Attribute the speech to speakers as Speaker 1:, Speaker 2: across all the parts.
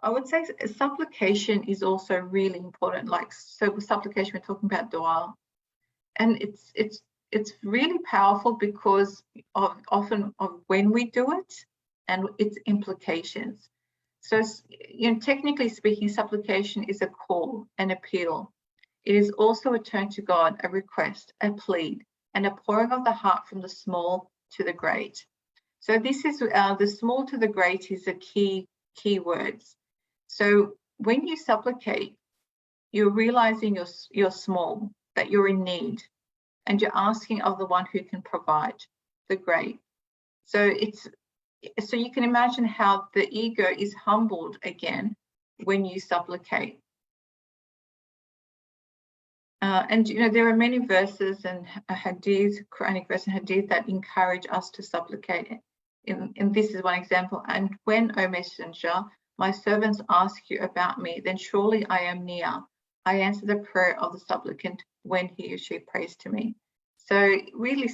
Speaker 1: I would say supplication is also really important. Like, so with supplication, we're talking about dua, and it's really powerful because of often of when we do it and its implications. So, technically speaking, supplication is a call, an appeal. It is also a turn to God, a request, a plead, and a pouring of the heart from the small to the great. So this is the small to the great is a key words. So when you supplicate, you're realizing you're small, that you're in need, and you're asking of the one who can provide, the great. So you can imagine how the ego is humbled again when you supplicate. And there are many verses and hadith, Quranic verse and hadith that encourage us to supplicate. And this is one example. And when, O Messenger, my servants ask you about me, then surely I am near. I answer the prayer of the supplicant when he or she prays to me. So really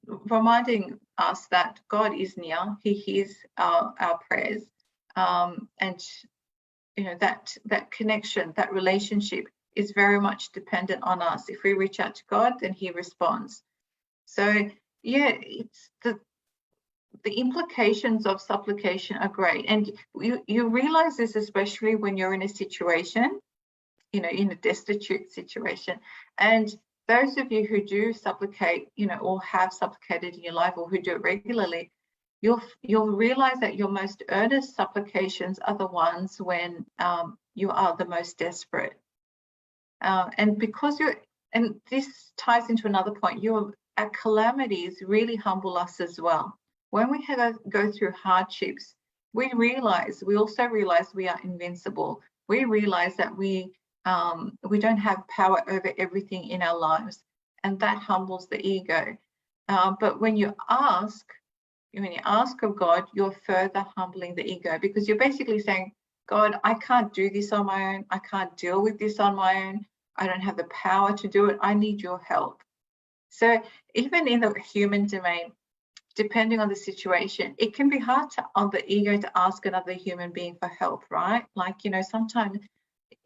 Speaker 1: reminding us that God is near, he hears our prayers, and that connection, that relationship is very much dependent on us. If we reach out to God, then he responds. So yeah, it's the implications of supplication are great, and you realize this especially when you're in a situation, in a destitute situation. And those of you who do supplicate, or have supplicated in your life, or who do it regularly, you'll realize that your most earnest supplications are the ones when you are the most desperate. And because and this ties into another point, our calamities really humble us as well. When we go through hardships, we also realize we are invincible. We realize that we don't have power over everything in our lives, and that humbles the ego. But when you ask of God, you're further humbling the ego, because you're basically saying, God, I can't do this on my own. I can't deal with this on my own. I don't have the power to do it. I need your help. So even in the human domain, depending on the situation, it can be hard on the ego to ask another human being for help, right? Like, sometimes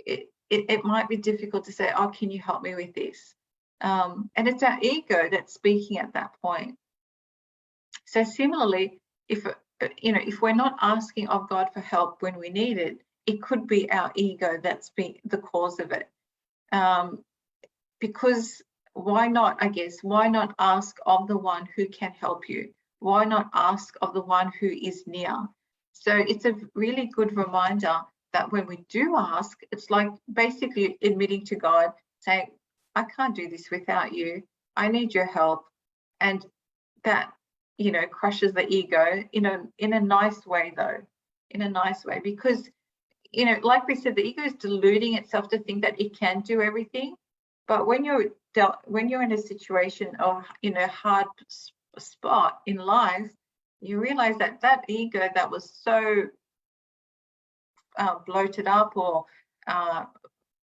Speaker 1: it might be difficult to say, oh, can you help me with this? And it's our ego that's speaking at that point. So similarly, if we're not asking of God for help when we need it, it could be our ego that's the cause of it. Because why not ask of the one who can help you? Why not ask of the one who is near? So it's a really good reminder that when we do ask, it's like basically admitting to God, saying, I can't do this without you. I need your help. And that, crushes the ego in a nice way, though, in a nice way, because, like we said, the ego is deluding itself to think that it can do everything. But when you're in a situation of, hard spot in life, you realize that ego that was so bloated up, or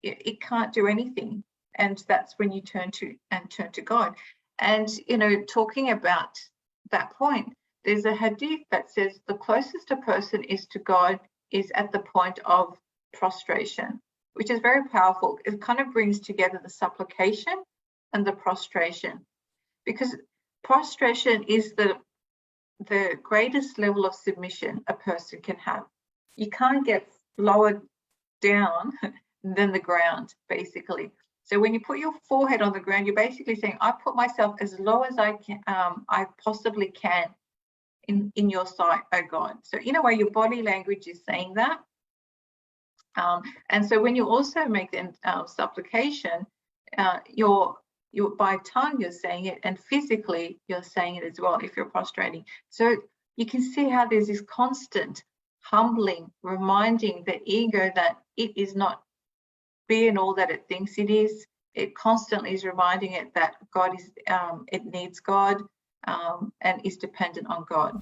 Speaker 1: it can't do anything, and that's when you turn to God. And talking about that point, there's a hadith that says the closest a person is to God is at the point of prostration, which is very powerful. It kind of brings together the supplication and the prostration, because prostration is the greatest level of submission a person can have. You can't get lower down than the ground, basically. So when you put your forehead on the ground, you're basically saying, I put myself as low as I can, I possibly can in your sight, oh God. So in a way, your body language is saying that. And so when you also make the supplication, you're by tongue you're saying it, and physically you're saying it as well if you're prostrating. So you can see how there's this constant humbling, reminding the ego that it is not being all that it thinks it is. It constantly is reminding it that God is, it needs God, and is dependent on God.